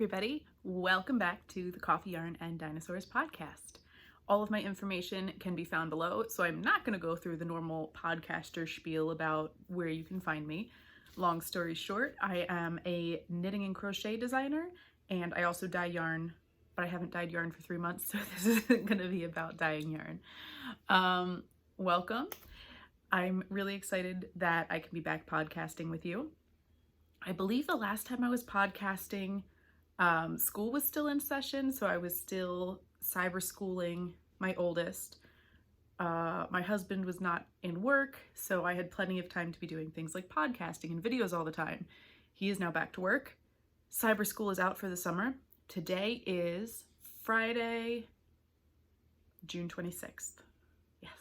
everybody. Welcome back to the Coffee, Yarn, and Dinosaurs podcast. All of my information can be found below, so I'm not going to go through the normal podcaster spiel about where you can find me. Long story short, I am a knitting and crochet designer, and I also dye yarn, but I haven't dyed yarn for 3 months, so this isn't going to be about dyeing yarn. Welcome. I'm really excited that I can be back podcasting with you. I believe the last time I was podcasting, school was still in session, so I was still cyber schooling my oldest. My husband was not in work, so I had plenty of time to be doing things like podcasting and videos all the time. He is now back to work. Cyber school is out for the summer. Today is Friday, June 26th. Yes.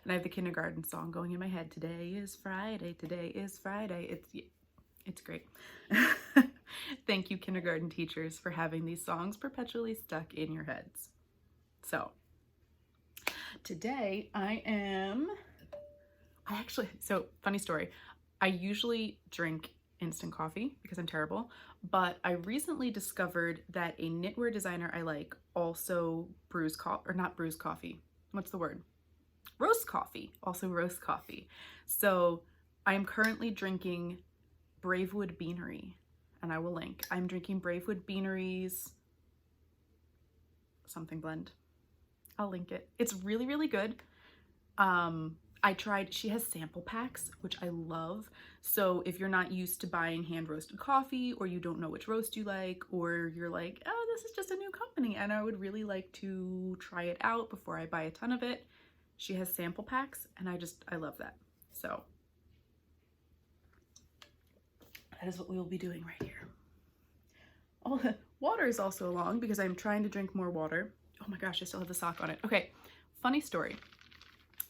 And I have the kindergarten song going in my head. Today is Friday, today is Friday. It's great. Thank you, kindergarten teachers, for having these songs perpetually stuck in your heads. So, today funny story. I usually drink instant coffee because I'm terrible, but I recently discovered that a knitwear designer I like also roast coffee. Also roast coffee. So, I am currently drinking Bravewood Beanery, and I will link. I'm drinking Bravewood Beanery's something blend. I'll link it. It's really, really good. She has sample packs, which I love. So if you're not used to buying hand roasted coffee, or you don't know which roast you like, or you're like, oh, this is just a new company and I would really like to try it out before I buy a ton of it, she has sample packs, and I love that. So that is what we will be doing right here. Oh, water is also along because I'm trying to drink more water. Oh my gosh, I still have the sock on it. Okay, funny story.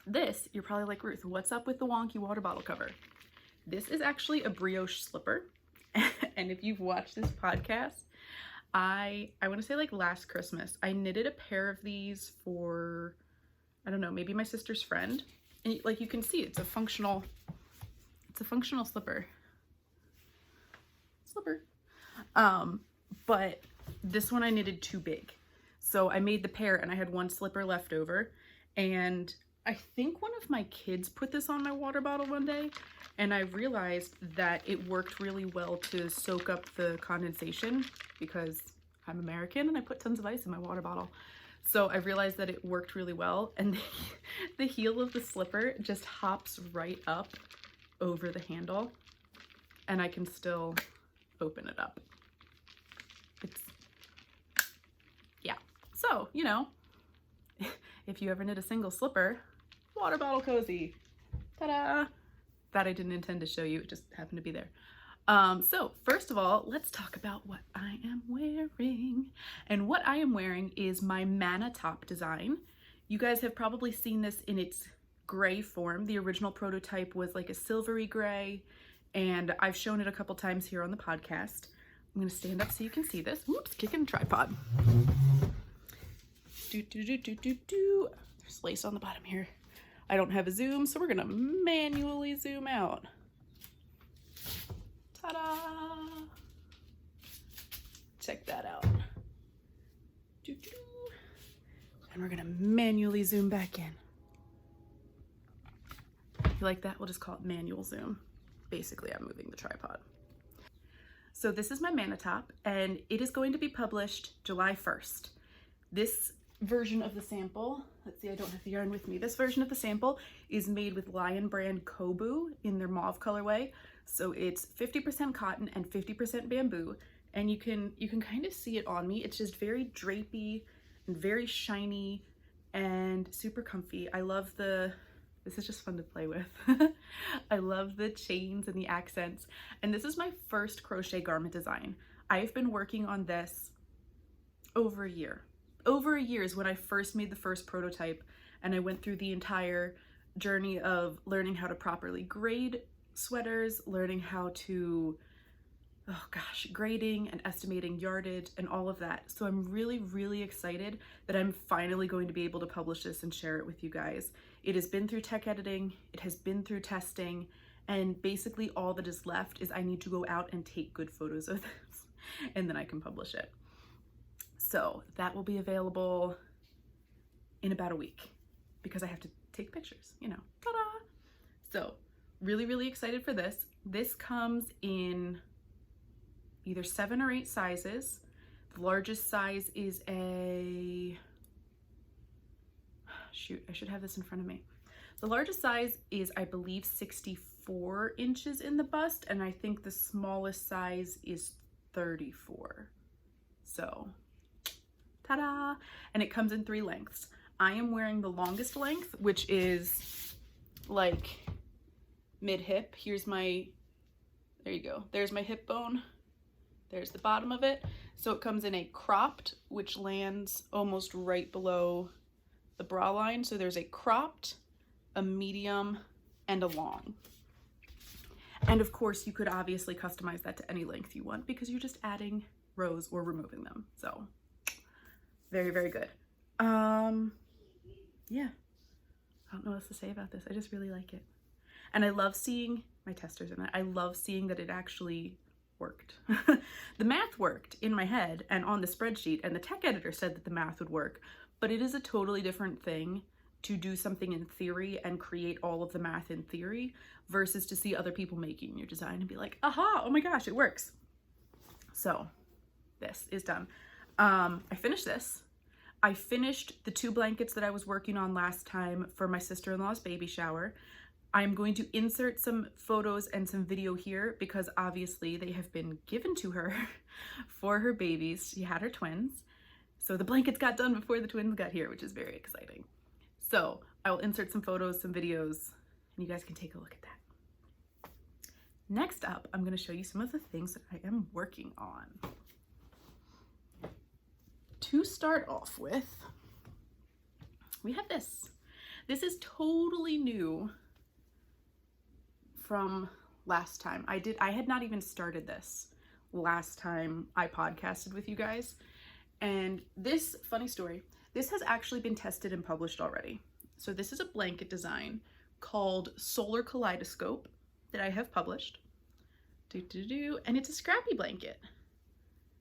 This, you're probably like, Ruth, what's up with the wonky water bottle cover? This is actually a brioche slipper. And if you've watched this podcast, I want to say like last Christmas, I knitted a pair of these for, I don't know, maybe my sister's friend. And like you can see, it's a functional slipper. But this one I knitted too big. So I made the pair and I had one slipper left over, and I think one of my kids put this on my water bottle one day, and I realized that it worked really well to soak up the condensation because I'm American and I put tons of ice in my water bottle. So I realized that it worked really well, and the heel of the slipper just hops right up over the handle, and I can still open it up. So, you know, if you ever knit a single slipper, water bottle cozy. Ta-da! That I didn't intend to show you, it just happened to be there. So first of all, let's talk about what I am wearing. And what I am wearing is my Manna top design. You guys have probably seen this in its gray form. The original prototype was like a silvery gray, and I've shown it a couple times here on the podcast. I'm gonna stand up so you can see this. Whoops, kicking the tripod. There's lace on the bottom here. I don't have a zoom, so we're gonna manually zoom out. Ta-da! Check that out. And we're gonna manually zoom back in. If you like that, we'll just call it manual zoom. Basically, I'm moving the tripod. So this is my Manna top, and it is going to be published July 1st. This version of the sample, let's see, I don't have the yarn with me. This version of the sample is made with Lion Brand Kobu in their mauve colorway. So it's 50% cotton and 50% bamboo, and you can kind of see it on me. It's just very drapey and very shiny and super comfy. I love this is just fun to play with. I love the chains and the accents. And this is my first crochet garment design. I've been working on this over a year. Over a year is when I first made the first prototype, and I went through the entire journey of learning how to properly grade sweaters, learning how to, grading and estimating yardage and all of that. So I'm really, really excited that I'm finally going to be able to publish this and share it with you guys. It has been through tech editing, it has been through testing, and basically all that is left is I need to go out and take good photos of this. and then I can publish it. So that will be available in about a week because I have to take pictures, you know, ta-da! So really, really excited for this. This comes in either 7 or 8 sizes. The largest size is a, shoot, I should have this in front of me. The largest size is, I believe, 64 inches in the bust, and I think the smallest size is 34. So, ta-da! And it comes in 3 lengths. I am wearing the longest length, which is like mid-hip. Here's my, there you go. There's my hip bone. There's the bottom of it. So it comes in a cropped, which lands almost right below the bra line. So there's a cropped, a medium, and a long. And of course you could obviously customize that to any length you want because you're just adding rows or removing them. So very, very good. Yeah, I don't know what else to say about this. I just really like it. And I love seeing my testers in it. I love seeing that it actually worked. The math worked in my head and on the spreadsheet, and the tech editor said that the math would work, but it is a totally different thing to do something in theory and create all of the math in theory versus to see other people making your design and be like, aha, oh my gosh, it works. So this is done. I finished this. I finished the 2 blankets that I was working on last time for my sister-in-law's baby shower. I'm going to insert some photos and some video here because obviously they have been given to her for her babies. She had her twins. So the blankets got done before the twins got here, which is very exciting. So I will insert some photos, some videos, and you guys can take a look at that. Next up, I'm going to show you some of the things that I am working on. To start off with, we have this. This is totally new from last time. I had not even started this last time I podcasted with you guys. And this, funny story, this has actually been tested and published already. So this is a blanket design called Solar Kaleidoscope that I have published. And it's a scrappy blanket.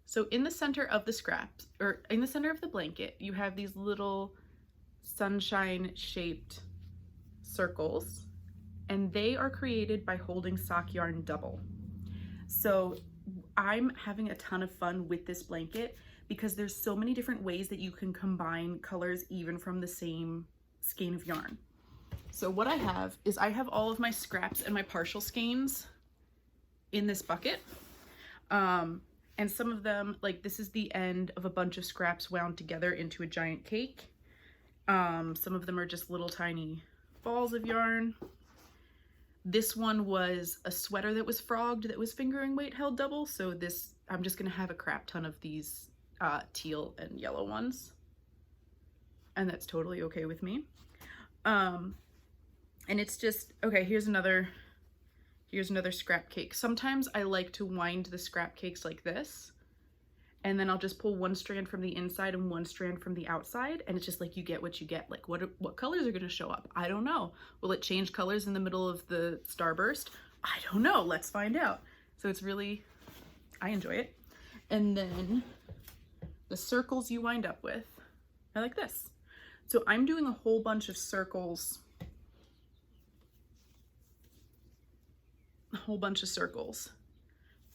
So in the center of the scraps, or in the center of the blanket, you have these little sunshine shaped circles, and they are created by holding sock yarn double. So I'm having a ton of fun with this blanket because there's so many different ways that you can combine colors even from the same skein of yarn. So what I have is I have all of my scraps and my partial skeins in this bucket. And some of them, like this is the end of a bunch of scraps wound together into a giant cake. Some of them are just little tiny balls of yarn. This one was a sweater that was frogged that was fingering weight held double. So this, I'm just gonna have a crap ton of these teal and yellow ones. And that's totally okay with me. And it's just, okay, here's another scrap cake. Sometimes I like to wind the scrap cakes like this, and then I'll just pull one strand from the inside and one strand from the outside, and it's just like you get what you get. Like what colors are gonna show up? I don't know. Will it change colors in the middle of the starburst? I don't know. Let's find out. So it's really, I enjoy it. And then the circles you wind up with are like this. So I'm doing a whole bunch of circles,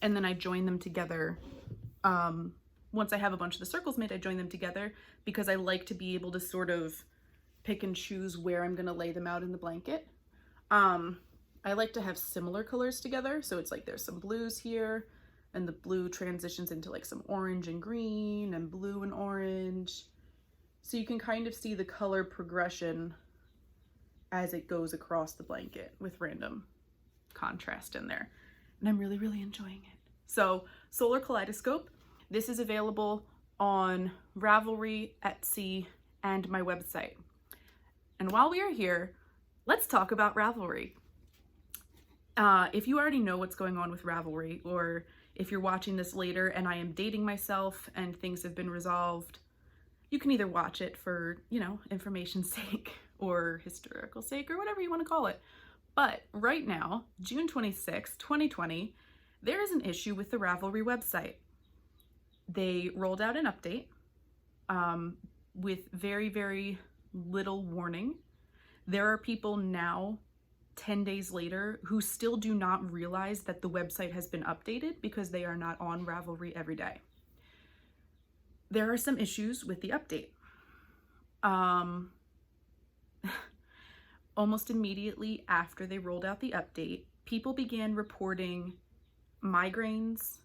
and then I join them together. Once I have a bunch of the circles made, I join them together because I like to be able to sort of pick and choose where I'm gonna lay them out in the blanket. I like to have similar colors together, so it's like there's some blues here, and the blue transitions into like some orange and green and blue and orange. So you can kind of see the color progression as it goes across the blanket with random contrast in there. And I'm really, really enjoying it. So Solar Kaleidoscope, this is available on Ravelry, Etsy, and my website. And while we are here, let's talk about Ravelry. If you already know what's going on with Ravelry, or if you're watching this later and I am dating myself and things have been resolved, you can either watch it for, you know, information's sake or historical sake or whatever you want to call it. But right now, June 26, 2020, there is an issue with the Ravelry website. They rolled out an update with very, very little warning. There are people now, 10 days later, who still do not realize that the website has been updated because they are not on Ravelry every day. There are some issues with the update. Almost immediately after they rolled out the update, people began reporting migraines,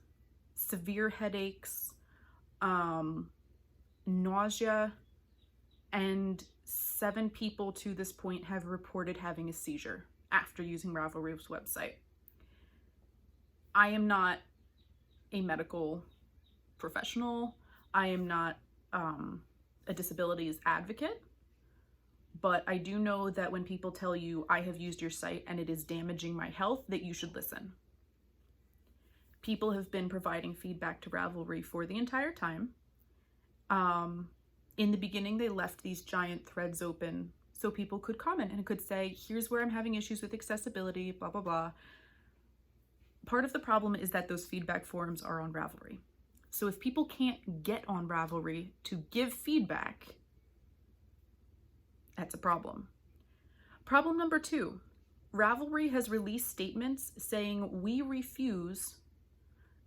severe headaches, nausea, and 7 people to this point have reported having a seizure after using Ravelry's website. I am not a medical professional. I am not a disabilities advocate, but I do know that when people tell you, I have used your site and it is damaging my health, that you should listen. People have been providing feedback to Ravelry for the entire time. In the beginning, they left these giant threads open so people could comment and could say, here's where I'm having issues with accessibility, blah, blah, blah. Part of the problem is that those feedback forums are on Ravelry. So if people can't get on Ravelry to give feedback, that's a problem. Problem number 2, Ravelry has released statements saying we refuse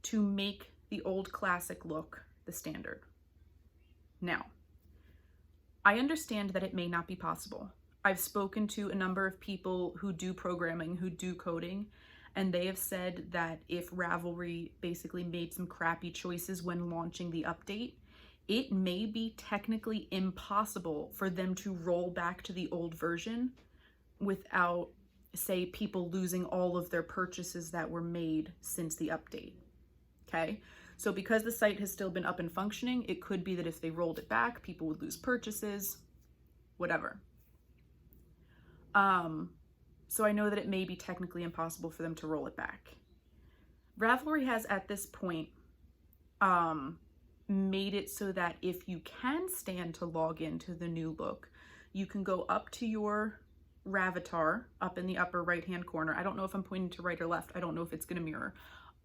to make the old classic look the standard. Now, I understand that it may not be possible. I've spoken to a number of people who do programming, who do coding, and they have said that if Ravelry basically made some crappy choices when launching the update, it may be technically impossible for them to roll back to the old version without, say, people losing all of their purchases that were made since the update. Okay? So because the site has still been up and functioning, it could be that if they rolled it back, people would lose purchases, whatever. So I know that it may be technically impossible for them to roll it back. Ravelry has at this point made it so that if you can stand to log into the new look, you can go up to your Ravatar up in the upper right-hand corner. I don't know if I'm pointing to right or left. I don't know if it's going to mirror.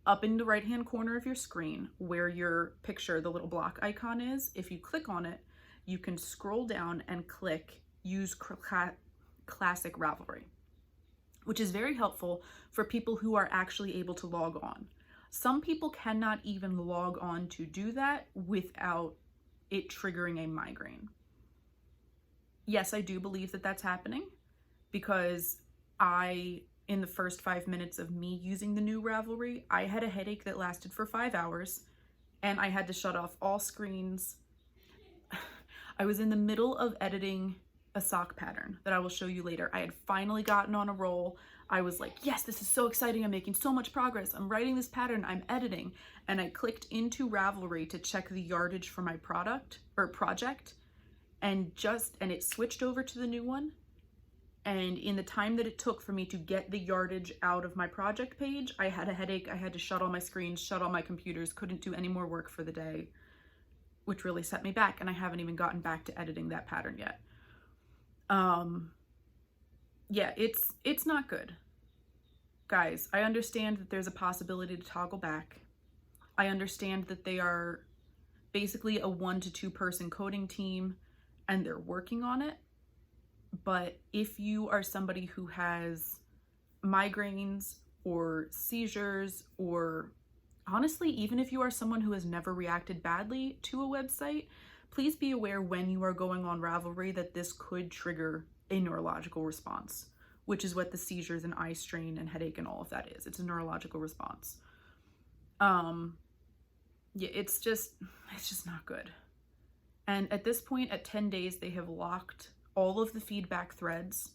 Up in the right-hand corner of your screen where your picture, the little block icon is, if you click on it, you can scroll down and click Use Classic Ravelry, which is very helpful for people who are actually able to log on. Some people cannot even log on to do that without it triggering a migraine. Yes, I do believe that that's happening because in the first 5 minutes of me using the new Ravelry, I had a headache that lasted for 5 hours and I had to shut off all screens. I was in the middle of editing a sock pattern that I will show you later. I had finally gotten on a roll. I was like, yes, this is so exciting. I'm making so much progress. I'm writing this pattern, I'm editing. And I clicked into Ravelry to check the yardage for my project, and it switched over to the new one. And in the time that it took for me to get the yardage out of my project page, I had a headache. I had to shut all my screens, shut all my computers, couldn't do any more work for the day, which really set me back. And I haven't even gotten back to editing that pattern yet. Yeah, it's not good. Guys, I understand that there's a possibility to toggle back. I understand that they are basically a 1 to 2 person coding team and they're working on it. But if you are somebody who has migraines or seizures, or honestly, even if you are someone who has never reacted badly to a website, please be aware when you are going on Ravelry that this could trigger a neurological response, which is what the seizures and eye strain and headache and all of that is. It's a neurological response. Yeah, it's just not good. And at this point, at 10 days, they have locked all of the feedback threads.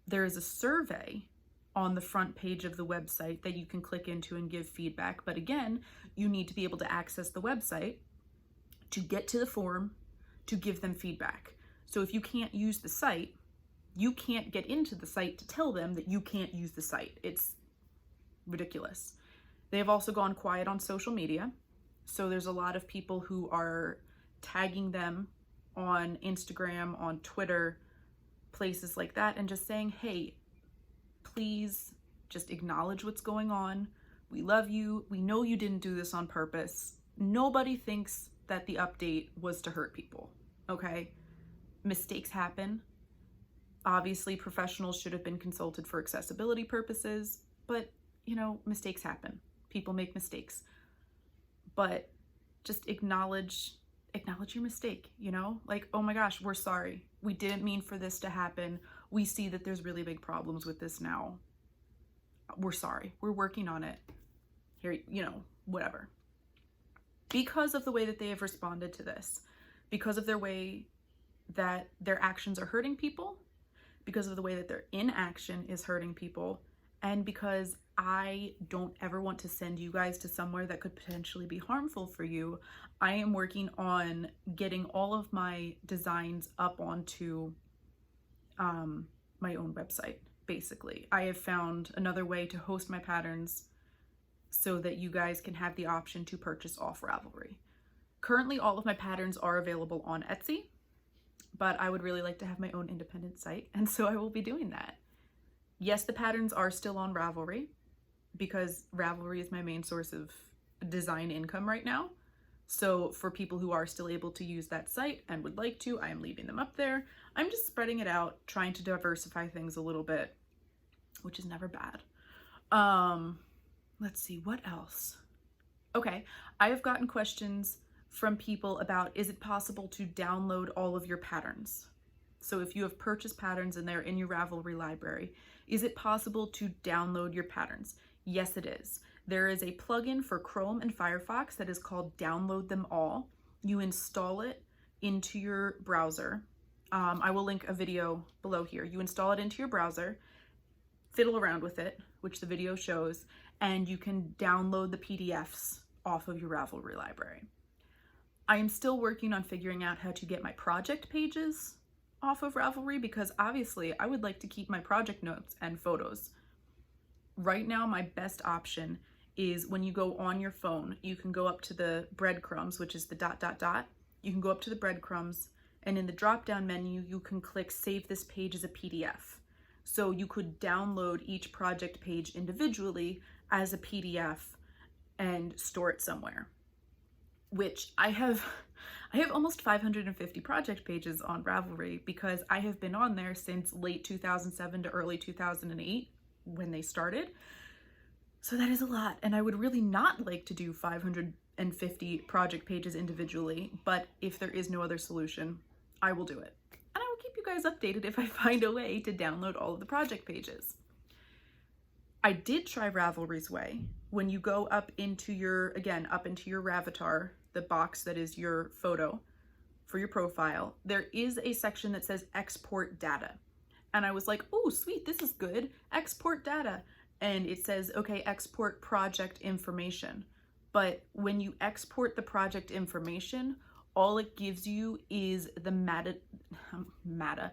There is a survey on the front page of the website that you can click into and give feedback. But again, you need to be able to access the website to get to the form to give them feedback. So if you can't use the site, you can't get into the site to tell them that you can't use the site. It's ridiculous. They have also gone quiet on social media. So there's a lot of people who are tagging them on Instagram, on Twitter, places like that, and just saying, hey, please just acknowledge what's going on. We love you. We know you didn't do this on purpose. Nobody thinks that the update was to hurt people, okay? Mistakes happen. Obviously, professionals should have been consulted for accessibility purposes, but, you know, mistakes happen. People make mistakes. But just acknowledge your mistake, you know? Like, oh my gosh, we're sorry. We didn't mean for this to happen. We see that there's really big problems with this now. We're sorry. We're working on it. Here, you know, whatever. Because of the way that they have responded to this, because of their way that their actions are hurting people, because of the way that their inaction is hurting people, and because I don't ever want to send you guys to somewhere that could potentially be harmful for you, I am working on getting all of my designs up onto my own website, basically. I have found another way to host my patterns so that you guys can have the option to purchase off Ravelry. Currently, all of my patterns are available on Etsy, but I would really like to have my own independent site, and so I will be doing that. Yes, the patterns are still on Ravelry because Ravelry is my main source of design income right now. So for people who are still able to use that site and would like to, I am leaving them up there. I'm just spreading it out, trying to diversify things a little bit, which is never bad. Let's see, what else? Okay, I have gotten questions from people about, is it possible to download all of your patterns? So if you have purchased patterns and they're in your Ravelry library, is it possible to download your patterns? Yes, it is. There is a plugin for Chrome and Firefox that is called Download Them All. You install it into your browser. I will link a video below here. You install it into your browser, fiddle around with it, which the video shows, and you can download the PDFs off of your Ravelry library. I am still working on figuring out how to get my project pages off of Ravelry because obviously I would like to keep my project notes and photos. Right now, my best option is when you go on your phone, you can go up to the breadcrumbs, which is the ... You can go up to the breadcrumbs, and in the drop-down menu, you can click Save this page as a PDF. So you could download each project page individually as a PDF and store it somewhere, which I have almost 550 project pages on Ravelry because I have been on there since late 2007 to early 2008 when they started. So that is a lot, and I would really not like to do 550 project pages individually, but if there is no other solution, I will do it. And I will keep you guys updated if I find a way to download all of the project pages. I did try Ravelry's way. When you go up into your Ravatar, the box that is your photo for your profile, there is a section that says export data. And I was like, oh, sweet, this is good. Export data. And it says, okay, export project information. But when you export the project information, all it gives you is the metadata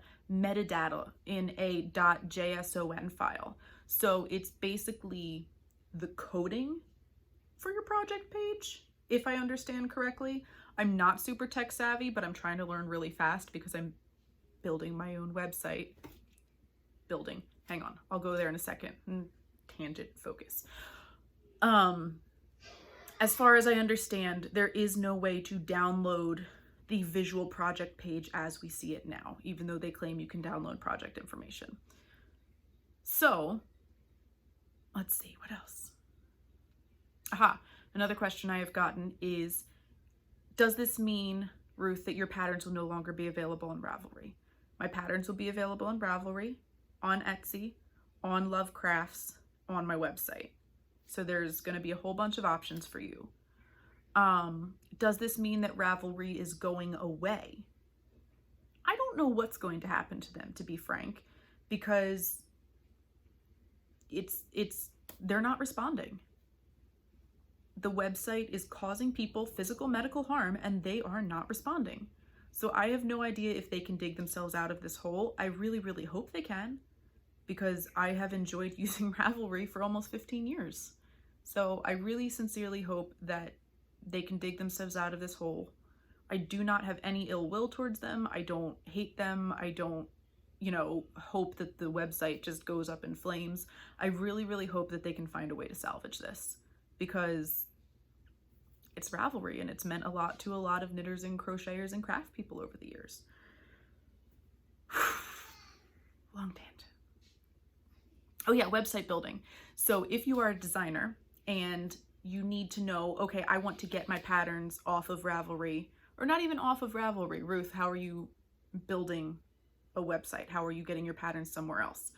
in a .json file. So it's basically the coding for your project page, if I understand correctly. I'm not super tech savvy, but I'm trying to learn really fast because I'm building my own website. Hang on, I'll go there in a second. Tangent focus. As far as I understand, there is no way to download the visual project page as we see it now, even though they claim you can download project information. So let's see, what else? Another question I have gotten is, does this mean, Ruth, that your patterns will no longer be available on Ravelry? My patterns will be available on Ravelry, on Etsy, on Lovecrafts, on my website. So there's going to be a whole bunch of options for you. Does this mean that Ravelry is going away? I don't know what's going to happen to them, to be frank, because they're not responding. The website is causing people physical medical harm and they are not responding. So I have no idea if they can dig themselves out of this hole. I really, really hope they can, because I have enjoyed using Ravelry for almost 15 years. So I really sincerely hope that they can dig themselves out of this hole. I do not have any ill will towards them. I don't hate them. I don't, hope that the website just goes up in flames. I really, really hope that they can find a way to salvage this, because it's Ravelry, and it's meant a lot to a lot of knitters and crocheters and craft people over the years. Long tangent. Oh yeah, website building. So if you are a designer and you need to know, okay, I want to get my patterns off of Ravelry, or not even off of Ravelry. Ruth, how are you building a website? How are you getting your patterns somewhere else?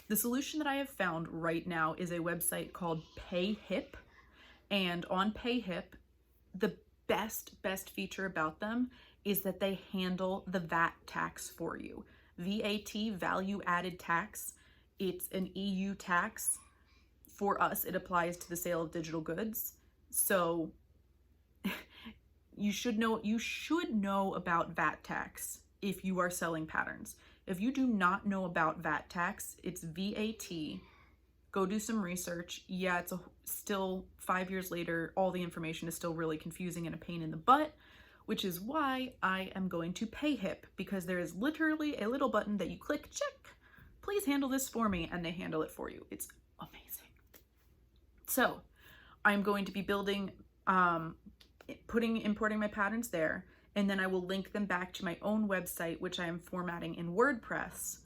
The solution that I have found right now is a website called PayHip. And on PayHip, the best feature about them is that they handle the VAT tax for you. VAT, value added tax. It's an EU tax. For us, it applies to the sale of digital goods. So you should know about VAT tax if you are selling patterns. If you do not know about VAT tax, it's VAT. Go do some research. Yeah, it's still 5 years later, all the information is still really confusing and a pain in the butt, which is why I am going to PayHip, because there is literally a little button that you click, check, please handle this for me, and they handle it for you. It's amazing. So I'm going to be building, importing my patterns there, and then I will link them back to my own website, which I am formatting in WordPress.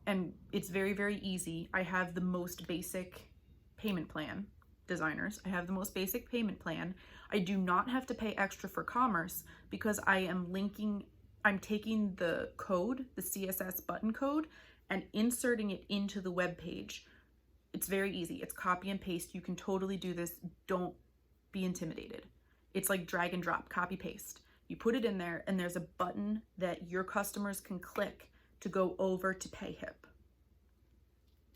And it's very, very easy. I have the most basic payment plan, designers. I have the most basic payment plan. I do not have to pay extra for commerce because I'm taking the code, the CSS button code, and inserting it into the web page. It's very easy. It's copy and paste. You can totally do this. Don't be intimidated. It's like drag and drop, copy paste. You put it in there and there's a button that your customers can click to go over to PayHip.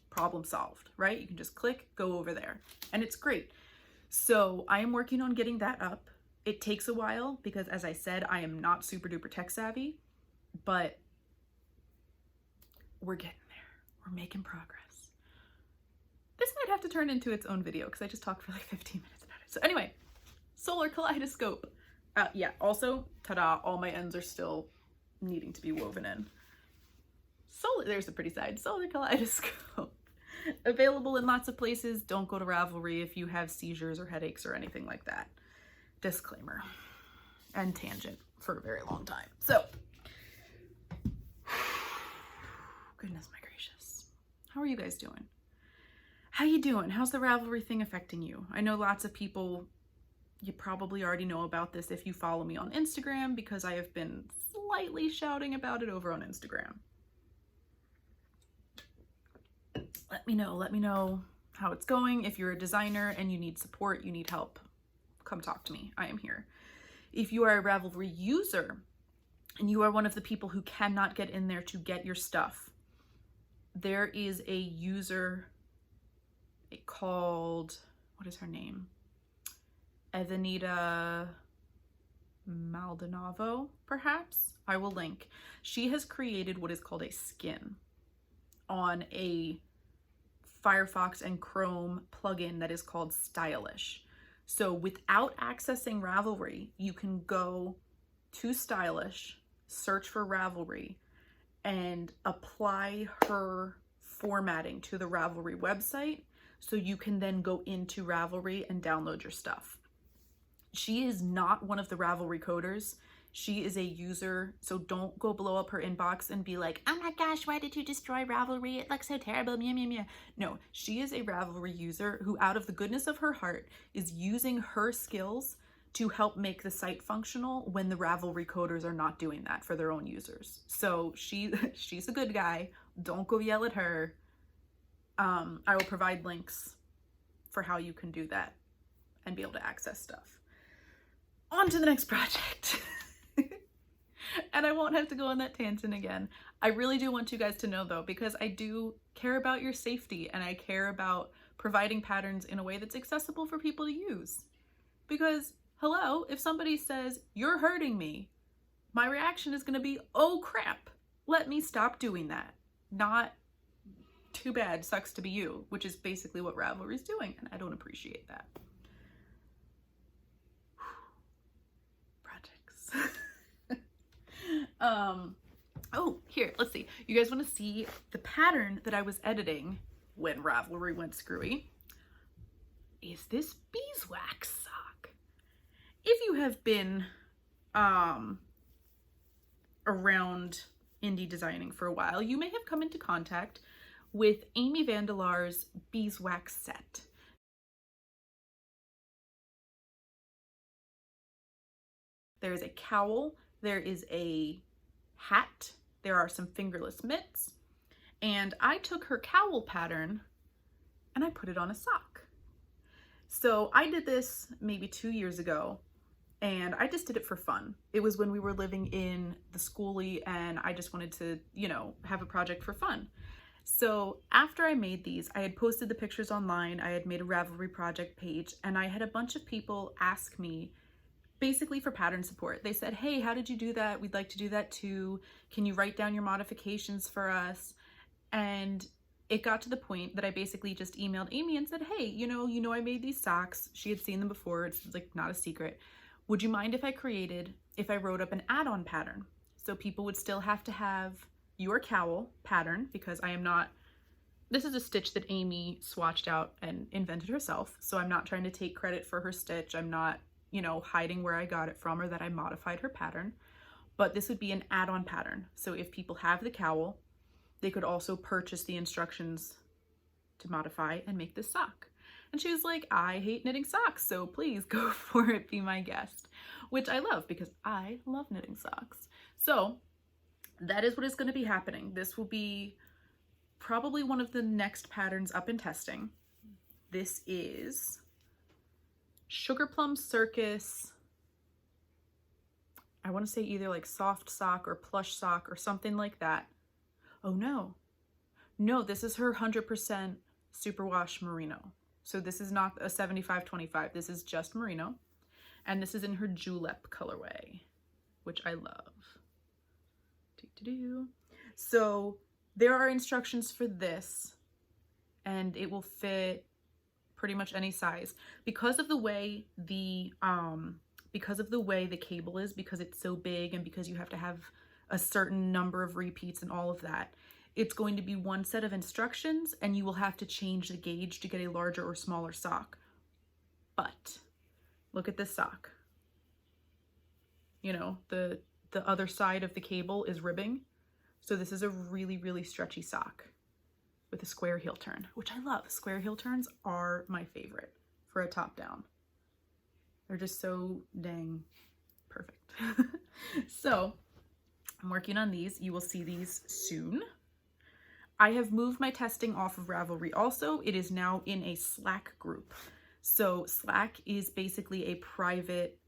Problem solved, right? You can just click, go over there, and it's great. So I am working on getting that up. It takes a while because, as I said, I am not super duper tech savvy, but we're getting there. We're making progress. This might have to turn into its own video because I just talked for like 15 minutes about it. So anyway, solar kaleidoscope. Yeah, also, ta-da, all my ends are still needing to be woven in. There's the pretty side, solar kaleidoscope. Available in lots of places. Don't go to Ravelry if you have seizures or headaches or anything like that. Disclaimer. And tangent for a very long time. So, goodness my gracious. How are you guys doing? How you doing? How's the Ravelry thing affecting you? I know lots of people, you probably already know about this if you follow me on Instagram, because I have been slightly shouting about it over on Instagram. Let me know how it's going. If you're a designer and you need support, you need help, come talk to me. I am here. If you are a Ravelry user and you are one of the people who cannot get in there to get your stuff, there is a user called, what is her name? Evanita Montalvo, perhaps? I will link. She has created what is called a skin on a Firefox and Chrome plugin that is called Stylish. So without accessing Ravelry, you can go to Stylish, search for Ravelry, and apply her formatting to the Ravelry website, so you can then go into Ravelry and download your stuff. She is not one of the Ravelry coders. She is a user, so don't go blow up her inbox and be like, oh my gosh, why did you destroy Ravelry? It looks so terrible, meow, meow, meow. No, she is a Ravelry user who, out of the goodness of her heart, is using her skills to help make the site functional when the Ravelry coders are not doing that for their own users. So she's a good guy. Don't go yell at her. I will provide links for how you can do that and be able to access stuff. On to the next project. And I won't have to go on that tangent again. I really do want you guys to know though, because I do care about your safety and I care about providing patterns in a way that's accessible for people to use. Because, hello, if somebody says, you're hurting me, my reaction is gonna be, oh crap, let me stop doing that. Not, too bad, sucks to be you, which is basically what Ravelry is doing, and I don't appreciate that. Projects. Oh, here, let's see. You guys want to see the pattern that I was editing when Ravelry went screwy? Is this beeswax sock. you have been around indie designing for a while, you may have come into contact with Amy Vandelar's beeswax set. There is a cowl, there is a hat, there are some fingerless mitts, and I took her cowl pattern and I put it on a sock. So I did this maybe 2 years ago, and I just did it for fun. It was when we were living in the schoolie and I just wanted to, you know, have a project for fun. So after I made these, I had posted the pictures online, I had made a Ravelry project page, and I had a bunch of people ask me basically for pattern support. They said, hey, how did you do that? We'd like to do that too. Can you write down your modifications for us? And it got to the point that I basically just emailed Amy and said, hey, you know, I made these socks. She had seen them before. It's like not a secret. Would you mind if I wrote up an add-on pattern? So people would still have to have your cowl pattern, because this is a stitch that Amy swatched out and invented herself. So I'm not trying to take credit for her stitch. I'm not, you know, hiding where I got it from or that I modified her pattern, but this would be an add-on pattern. So if people have the cowl, they could also purchase the instructions to modify and make this sock. And she was like, I hate knitting socks, so please go for it, be my guest, which I love because I love knitting socks. So that is what is going to be happening. This will be probably one of the next patterns up in testing. This is Sugar Plum Circus. I want to say either like soft sock or plush sock or something like that. Oh no, this is her 100% superwash merino. So this is not a 75-25, this is just merino. And this is in her julep colorway, which I love. So there are instructions for this, and it will fit pretty much any size. Because of the way the cable is, because it's so big and because you have to have a certain number of repeats and all of that, it's going to be one set of instructions and you will have to change the gauge to get a larger or smaller sock. But look at this sock. You know, the other side of the cable is ribbing. So this is a really, really stretchy sock with a square heel turn, which I love. Square heel turns are my favorite for a top down. They're just so dang perfect. So I'm working on these. You will see these soon. I have moved my testing off of Ravelry also. It is now in a Slack group. So Slack is basically a private,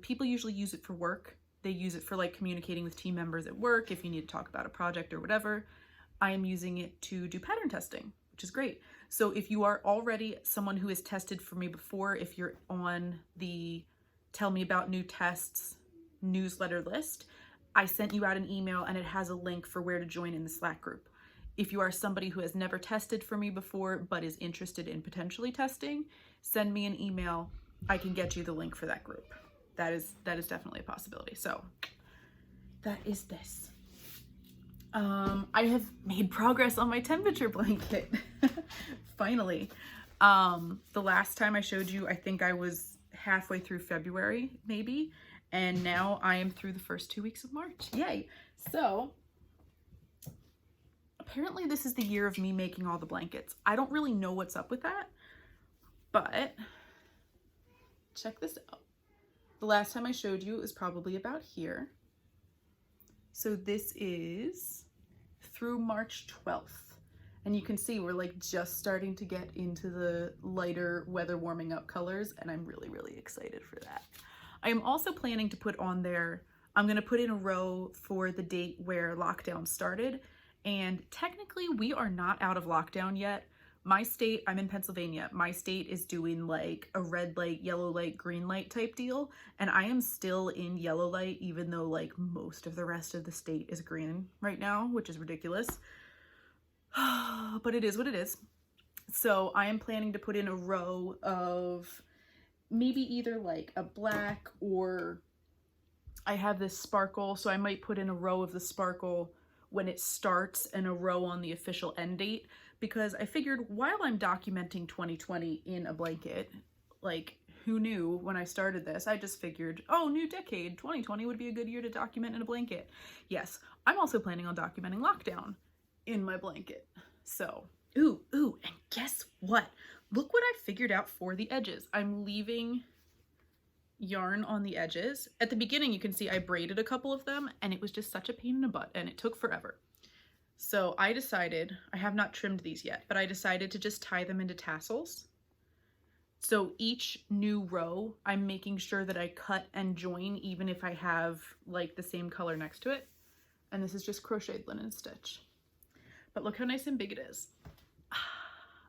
people usually use it for work. They use it for like communicating with team members at work if you need to talk about a project or whatever. I am using it to do pattern testing, which is great. So if you are already someone who has tested for me before, if you're on the Tell Me About New Tests newsletter list, I sent you out an email and it has a link for where to join in the Slack group. If you are somebody who has never tested for me before but is interested in potentially testing, send me an email. I can get you the link for that group. That is definitely a possibility. So that is this. I have made progress on my temperature blanket. Finally. The last time I showed you, I think I was halfway through February, maybe. And now I am through the first 2 weeks of March. Yay. So apparently this is the year of me making all the blankets. I don't really know what's up with that, but check this out. The last time I showed you, it was probably about here. So this is through March 12th. And you can see we're like just starting to get into the lighter weather warming up colors, and I'm really, really excited for that. I am also planning to put on there, I'm gonna put in a row for the date where lockdown started. And technically we are not out of lockdown yet. My state, I'm in Pennsylvania, my state is doing like a red light, yellow light, green light type deal. And I am still in yellow light, even though like most of the rest of the state is green right now, which is ridiculous. But it is what it is. So I am planning to put in a row of maybe either like a black, or I have this sparkle. So I might put in a row of the sparkle when it starts and a row on the official end date, because I figured while I'm documenting 2020 in a blanket, like who knew when I started this? I just figured, oh, new decade, 2020 would be a good year to document in a blanket. Yes, I'm also planning on documenting lockdown in my blanket. So, ooh, and guess what? Look what I figured out for the edges. I'm leaving yarn on the edges. At the beginning, you can see I braided a couple of them, and it was just such a pain in the butt, and it took forever. So I decided, I have not trimmed these yet, but I decided to just tie them into tassels. So each new row, I'm making sure that I cut and join even if I have like the same color next to it. And this is just crocheted linen stitch. But look how nice and big it is.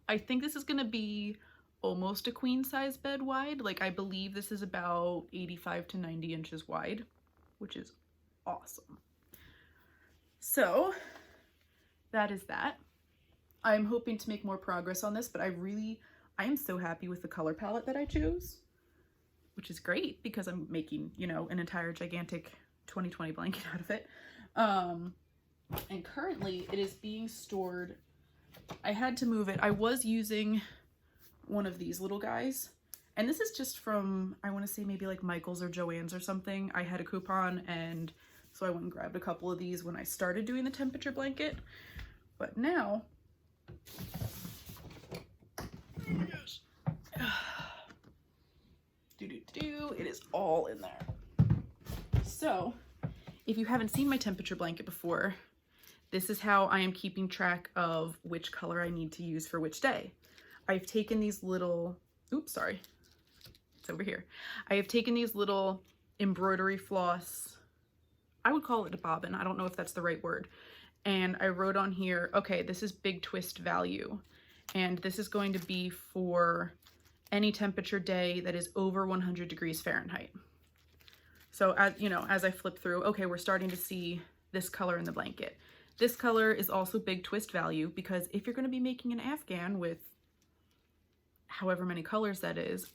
I think this is gonna be almost a queen size bed wide. Like I believe this is about 85 to 90 inches wide, which is awesome. So that is that. I'm hoping to make more progress on this, but I am so happy with the color palette that I chose, which is great because I'm making, you know, an entire gigantic 2020 blanket out of it. And currently it is being stored. I had to move it. I was using one of these little guys, and this is just from, I want to say maybe like Michael's or Joann's or something. I had a coupon, and so I went and grabbed a couple of these when I started doing the temperature blanket. But now, oh my gosh, it is all in there. So if you haven't seen my temperature blanket before, this is how I am keeping track of which color I need to use for which day. I've taken these little, oops, sorry, it's over here. I have taken these little embroidery floss, I would call it a bobbin, I don't know if that's the right word. And I wrote on here, okay, this is big twist value. And this is going to be for any temperature day that is over 100 degrees Fahrenheit. So as you know, as I flip through, okay, we're starting to see this color in the blanket. This color is also big twist value because if you're going to be making an Afghan with however many colors that is,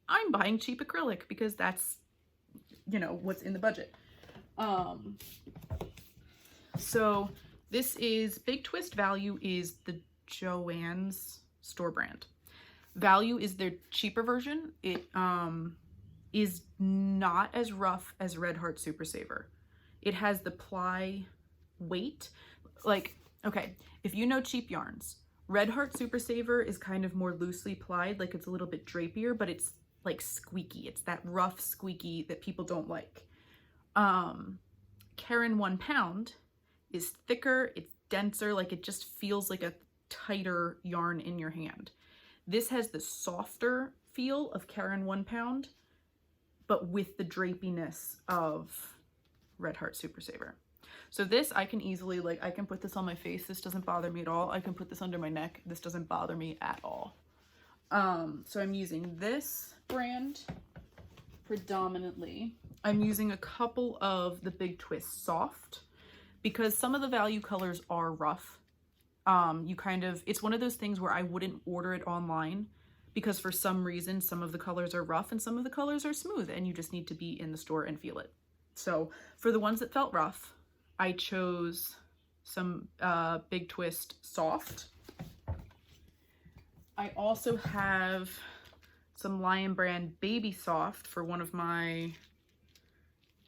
I'm buying cheap acrylic because that's, you know, what's in the budget. So this is big twist value is the Joann's store brand. Value is their cheaper version. It is not as rough as Red Heart Super Saver. It has the ply weight. Like, okay, if you know cheap yarns, Red Heart Super Saver is kind of more loosely plied, like it's a little bit drapier, but it's like squeaky. It's that rough squeaky that people don't like. Caron 1 pound is thicker, it's denser, like it just feels like a tighter yarn in your hand. This has the softer feel of Caron 1 pound, but with the drapiness of Red Heart Super Saver. So this I can easily, like, I can put this on my face. This doesn't bother me at all. I can put this under my neck. This doesn't bother me at all. So I'm using this brand predominantly. I'm using a couple of the Big Twist Soft because some of the value colors are rough. It's one of those things where I wouldn't order it online because for some reason, some of the colors are rough and some of the colors are smooth and you just need to be in the store and feel it. So for the ones that felt rough, I chose some Big Twist Soft. I also have some Lion Brand Baby Soft for one of my,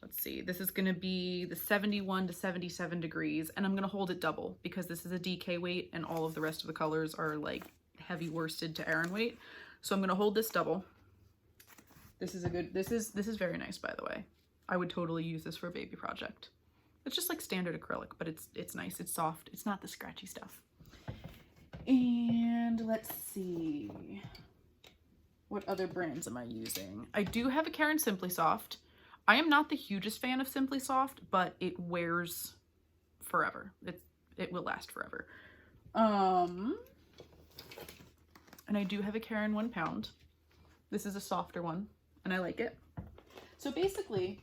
let's see, this is gonna be the 71 to 77 degrees, and I'm gonna hold it double because this is a DK weight and all of the rest of the colors are like heavy worsted to Aran weight. So I'm gonna hold this double. This is a good, this is very nice, by the way. I would totally use this for a baby project. It's just like standard acrylic, but it's nice, it's soft, it's not the scratchy stuff. And let's see, what other brands am I using? I do have a Caron Simply Soft. I am not the hugest fan of Simply Soft, but it wears forever. It will last forever. And I do have a Caron 1 pound. This is a softer one, and I like it. So basically,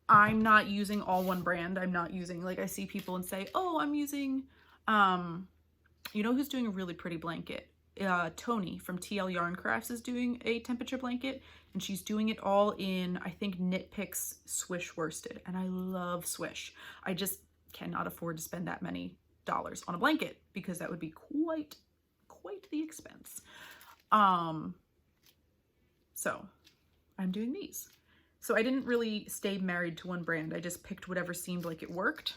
I'm not using all one brand. I'm not using, like, I see people and say, oh, I'm using, you know who's doing a really pretty blanket? Tony from TL Yarn Crafts is doing a temperature blanket, and she's doing it all in, I think, Knit Picks Swish worsted, and I love Swish. I just cannot afford to spend that many dollars on a blanket because that would be quite the expense. So I'm doing these. So I didn't really stay married to one brand. I just picked whatever seemed like it worked.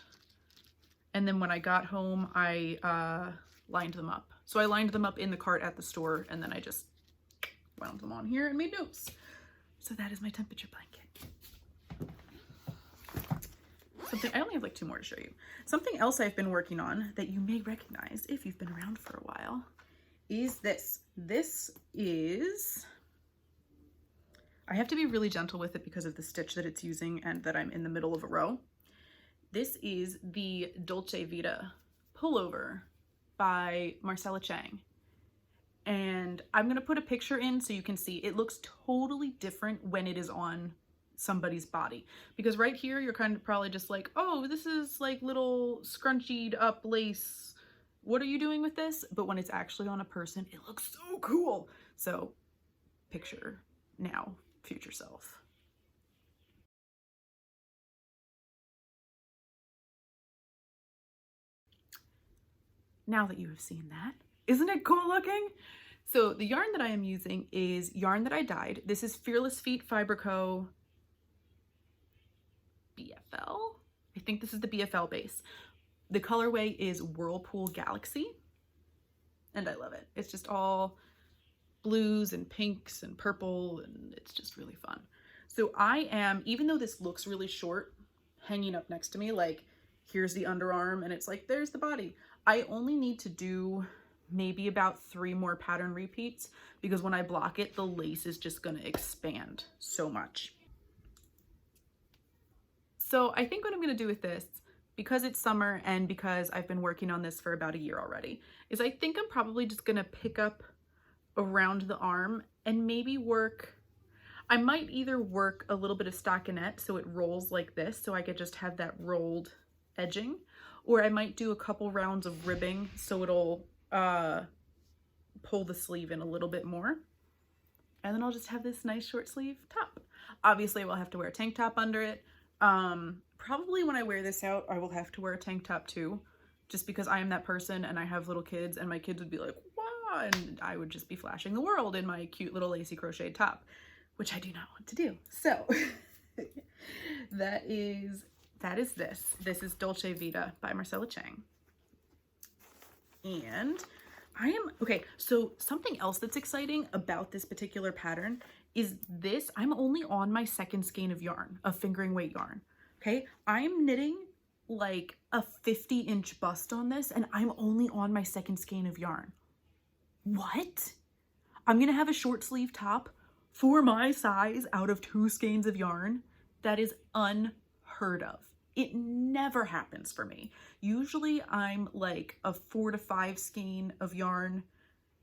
And then when I got home, I lined them up. So I lined them up in the cart at the store, and then I just wound them on here and made notes. So that is my temperature blanket. I only have like 2 more to show you. Something else I've been working on that you may recognize if you've been around for a while is this. This is, I have to be really gentle with it because of the stitch that it's using and that I'm in the middle of a row. This is the Dolce Vita pullover by Marcela Chang. And I'm gonna put a picture in so you can see. It looks totally different when it is on somebody's body, because right here you're kind of probably just like, oh, this is like little scrunchied up lace, what are you doing with this? But when it's actually on a person, it looks so cool. So picture now, future self. Now that you have seen that, isn't it cool looking? So the yarn that I am using is yarn that I dyed. This is Fearless Feet Fiber Co. BFL. I think this is the BFL base. The colorway is Whirlpool Galaxy, and I love it. It's just all blues and pinks and purple, and it's just really fun. So I am, even though this looks really short, hanging up next to me, like here's the underarm and it's like there's the body, I only need to do maybe about 3 more pattern repeats, because when I block it, the lace is just gonna expand so much. So I think what I'm gonna do with this, because it's summer and because I've been working on this for about a year already, is I think I'm probably just gonna pick up around the arm and maybe work, I might either work a little bit of stockinette so it rolls like this, so I could just have that rolled edging, or I might do a couple rounds of ribbing so it'll pull the sleeve in a little bit more. And then I'll just have this nice short sleeve top. Obviously I will have to wear a tank top under it. Probably when I wear this out, I will have to wear a tank top too, just because I am that person and I have little kids and my kids would be like, wow, and I would just be flashing the world in my cute little lacy crocheted top, which I do not want to do. So that is this. This is Dolce Vita by Marcela Chang. And I am, okay, so something else that's exciting about this particular pattern is this, I'm only on my 2nd skein of yarn, of fingering weight yarn, okay? I'm knitting like a 50-inch bust on this and I'm only on my 2nd skein of yarn. What? I'm gonna have a short sleeve top for my size out of 2 skeins of yarn? That is unheard of. It never happens for me. Usually I'm like a 4 to 5 skein of yarn.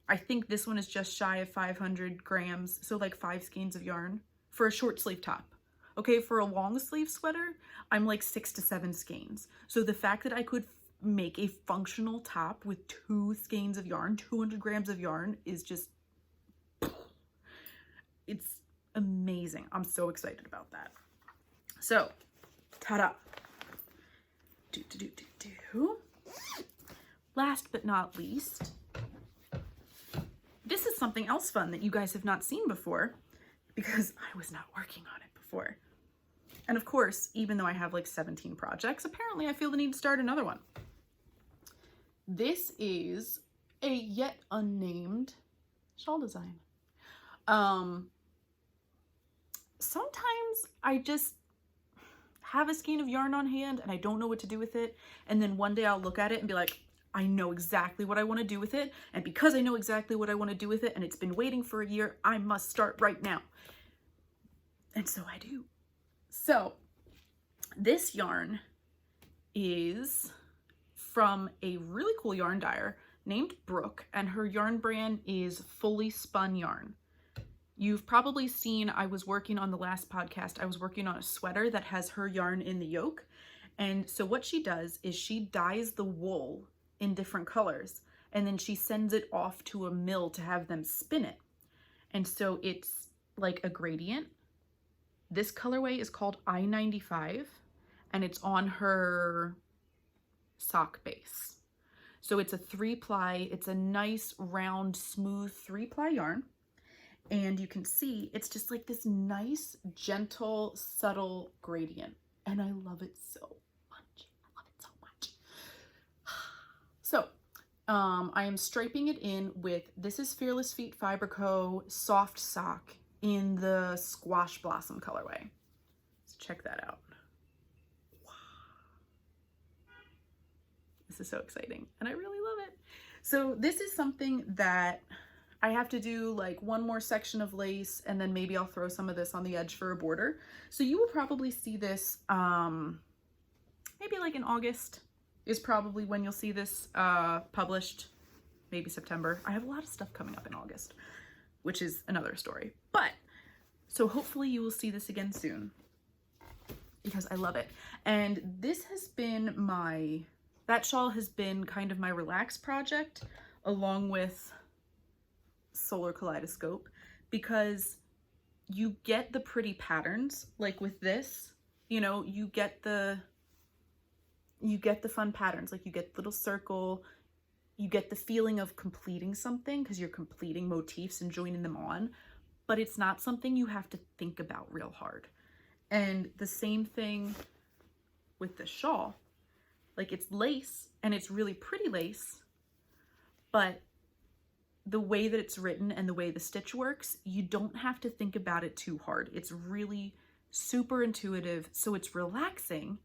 I think this one is just shy of 500 grams, so like 5 skeins of yarn for a short sleeve top. Okay, for a long sleeve sweater, I'm like 6 to 7 skeins. So the fact that I could make a functional top with 2 skeins of yarn, 200 grams of yarn, is just, it's amazing. I'm so excited about that. So, ta-da. Last but not least, this is something else fun that you guys have not seen before, because I was not working on it before. And of course, even though I have like 17 projects, apparently I feel the need to start another one. This is a yet unnamed shawl design. Sometimes I just have a skein of yarn on hand and I don't know what to do with it. And then one day I'll look at it and be like, I know exactly what I want to do with it. And because I know exactly what I want to do with it and it's been waiting for a year, I must start right now. And so I do. So this yarn is from a really cool yarn dyer named Brooke, and her yarn brand is Fully Spun Yarn. You've probably seen, I was working on the last podcast, I was working on a sweater that has her yarn in the yoke. And so what she does is she dyes the wool in different colors and then she sends it off to a mill to have them spin it. And so it's like a gradient. This colorway is called I-95 and it's on her sock base. So it's a 3-ply, it's a nice round smooth 3-ply yarn. And you can see it's just like this nice, gentle, subtle gradient. And I love it so much. I love it so much. So I am striping it in with, this is Fearless Feet Fiber Co. Soft Sock in the Squash Blossom colorway. So check that out. Wow. This is so exciting and I really love it. So this is something that I have to do like one more section of lace and then maybe I'll throw some of this on the edge for a border. So you will probably see this maybe like in August is probably when you'll see this published, maybe September. I have a lot of stuff coming up in August, which is another story. But so hopefully you will see this again soon because I love it. And this has been that shawl has been kind of my relax project along with Solar Kaleidoscope, because you get the pretty patterns like with this, you know, you get the fun patterns, like you get little circle, you get the feeling of completing something because you're completing motifs and joining them on, but it's not something you have to think about real hard. And the same thing with the shawl, like it's lace and it's really pretty lace, but the way that it's written and the way the stitch works, you don't have to think about it too hard. It's really super intuitive, so it's relaxing,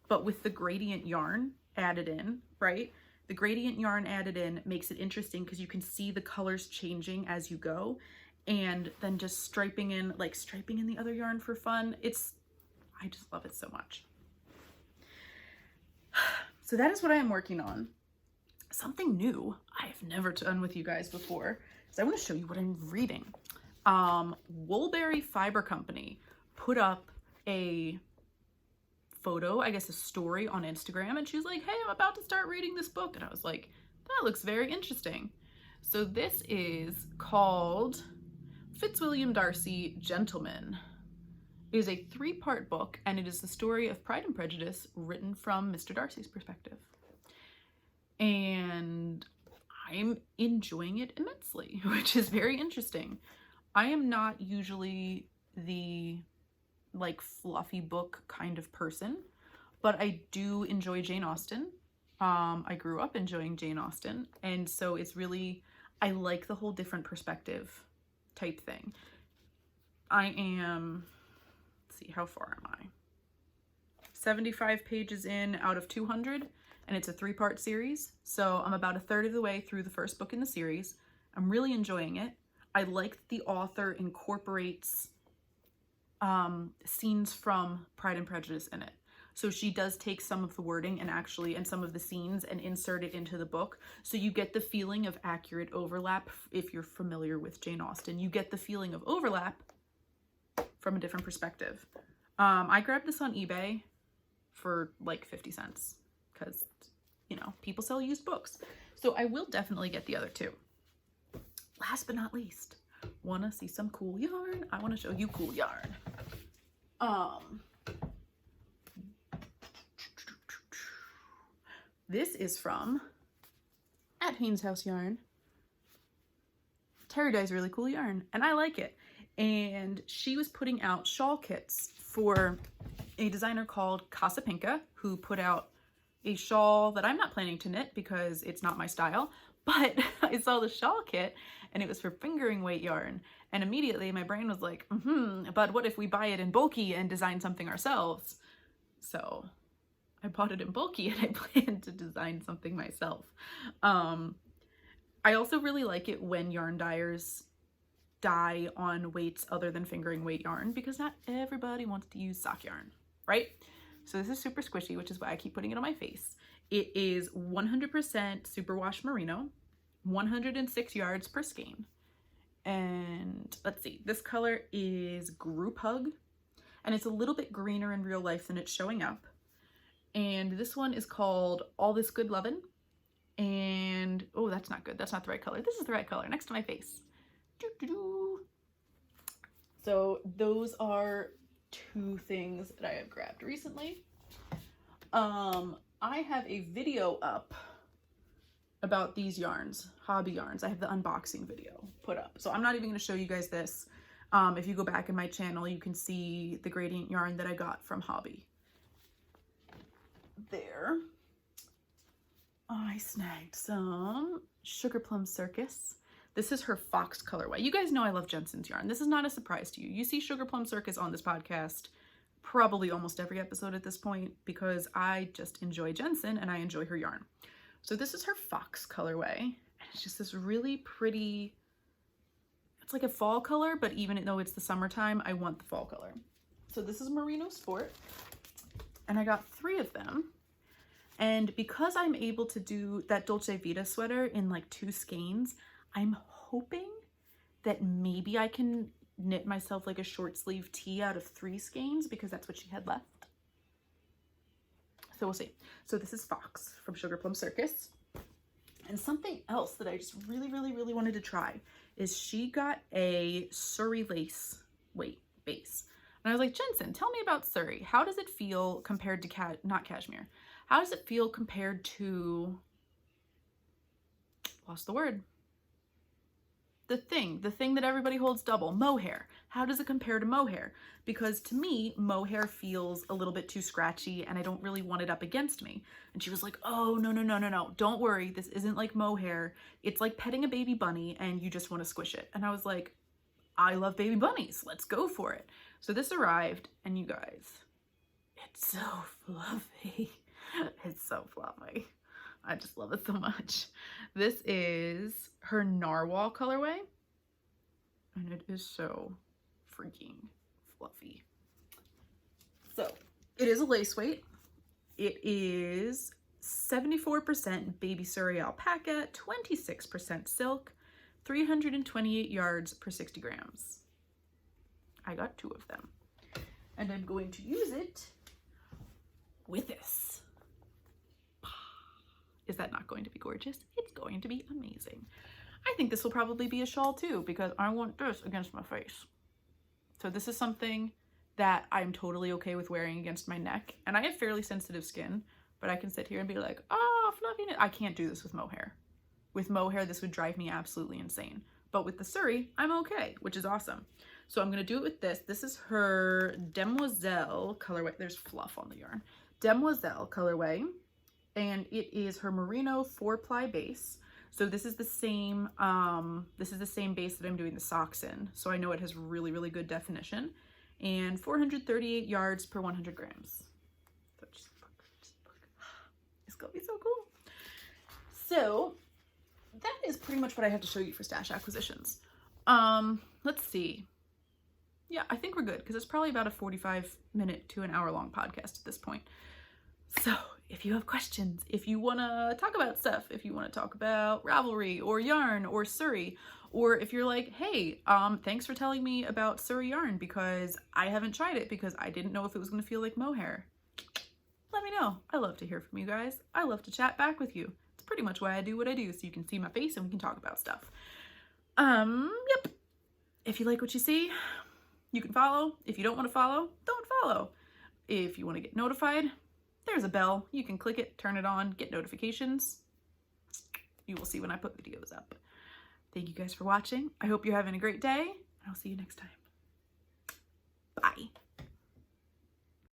but with the gradient yarn added in, right? The gradient yarn added in makes it interesting because you can see the colors changing as you go, and then just striping in the other yarn for fun. I just love it so much. So that is what I am working on. Something new I have never done with you guys before is I want to show you what I'm reading. Woolberry Fiber Company put up a photo, I guess a story on Instagram, and she's like, hey, I'm about to start reading this book. And I was like, that looks very interesting. So this is called Fitzwilliam Darcy, Gentleman. It is a 3-part book, and it is the story of Pride and Prejudice written from Mr. Darcy's perspective. And I'm enjoying it immensely, which is very interesting. I am not usually the like fluffy book kind of person, but I do enjoy Jane Austen. I grew up enjoying Jane Austen, and so it's really, I like the whole different perspective type thing. I am, let's see, how far am I? 75 pages in out of 200. And it's a 3-part series. So I'm about a third of the way through the first book in the series. I'm really enjoying it. I like that the author incorporates scenes from Pride and Prejudice in it. So she does take some of the wording and some of the scenes and insert it into the book. So you get the feeling of accurate overlap. If you're familiar with Jane Austen, you get the feeling of overlap from a different perspective. I grabbed this on eBay for like 50 cents. Because, you know, people sell used books. So I will definitely get the other 2. Last but not least, want to see some cool yarn? I want to show you cool yarn. This is from at Haynes House Yarn. Terry dyes really cool yarn, and I like it. And she was putting out shawl kits for a designer called Casapinka, who put out a shawl that I'm not planning to knit because it's not my style, but I saw the shawl kit and it was for fingering weight yarn. And immediately my brain was like, but what if we buy it in bulky and design something ourselves? So I bought it in bulky and I plan to design something myself. I also really like it when yarn dyers dye on weights other than fingering weight yarn, because not everybody wants to use sock yarn, right? So this is super squishy, which is why I keep putting it on my face. It is 100% superwash merino, 106 yards per skein. And let's see, this color is Group Hug, and it's a little bit greener in real life than it's showing up. And this one is called All This Good Lovin'. And, oh, that's not good. That's not the right color. This is the right color, next to my face. So those are 2 things that I have grabbed recently. I have a video up about these yarns, hobby yarns. I have the unboxing video put up. So I'm not even going to show you guys this. If you go back in my channel, you can see the gradient yarn that I got from Hobby. There. I snagged some Sugar Plum Circus. This is her Fox colorway. You guys know I love Jensen's yarn. This is not a surprise to you. You see Sugar Plum Circus on this podcast probably almost every episode at this point because I just enjoy Jensen and I enjoy her yarn. So this is her Fox colorway. And it's just this really pretty, it's like a fall color, but even though it's the summertime, I want the fall color. So this is Merino Sport. And I got 3 of them. And because I'm able to do that Dolce Vita sweater in like 2 skeins, I'm hoping that maybe I can knit myself like a short sleeve tee out of 3 skeins because that's what she had left. So we'll see. So this is Fox from Sugar Plum Circus. And something else that I just really wanted to try is she got a Surrey lace base. And I was like, Jensen, tell me about Surrey. How does it feel compared to not cashmere? How does it feel compared to, lost the word. The thing that everybody holds double, mohair. How does it compare to mohair? Because to me, mohair feels a little bit too scratchy and I don't really want it up against me. And she was like, oh, no. Don't worry. This isn't like mohair. It's like petting a baby bunny and you just want to squish it. And I was like, I love baby bunnies. Let's go for it. So this arrived and you guys, it's so fluffy. It's so fluffy. I just love it so much. This is her Narwhal colorway. And it is so freaking fluffy. So it is a lace weight. It is 74% baby Surrey alpaca, 26% silk, 328 yards per 60 grams. I got 2 of them. And I'm going to use it with this. Is that not going to be gorgeous? It's going to be amazing. I think this will probably be a shawl too because I want this against my face. So this is something that I'm totally okay with wearing against my neck. And I have fairly sensitive skin, but I can sit here and be like, oh, fluffiness. I can't do this with mohair. With mohair, this would drive me absolutely insane. But with the Surrey, I'm okay, which is awesome. So I'm gonna do it with this. This is her Demoiselle colorway. There's fluff on the yarn. Demoiselle colorway. And it is her merino 4-ply base. So this is the same base that I'm doing the socks in. So I know it has really good definition. And 438 yards per 100 grams. So just look. It's gonna be so cool. So that is pretty much what I have to show you for stash acquisitions. Let's see. Yeah, I think we're good because it's probably about a 45-minute to an hour-long podcast at this point. So if you have questions, if you want to talk about stuff, if you want to talk about Ravelry or yarn or Surrey, or if you're like, hey, thanks for telling me about Surrey yarn because I haven't tried it because I didn't know if it was going to feel like mohair. Let me know. I love to hear from you guys. I love to chat back with you. It's pretty much why I do what I do, so you can see my face and we can talk about stuff. Yep. If you like what you see, you can follow. If you don't want to follow, don't follow. If you want to get notified, there's a bell. You can click it, turn it on, get notifications. You will see when I put videos up. Thank you guys for watching. I hope you're having a great day, and I'll see you next time. Bye.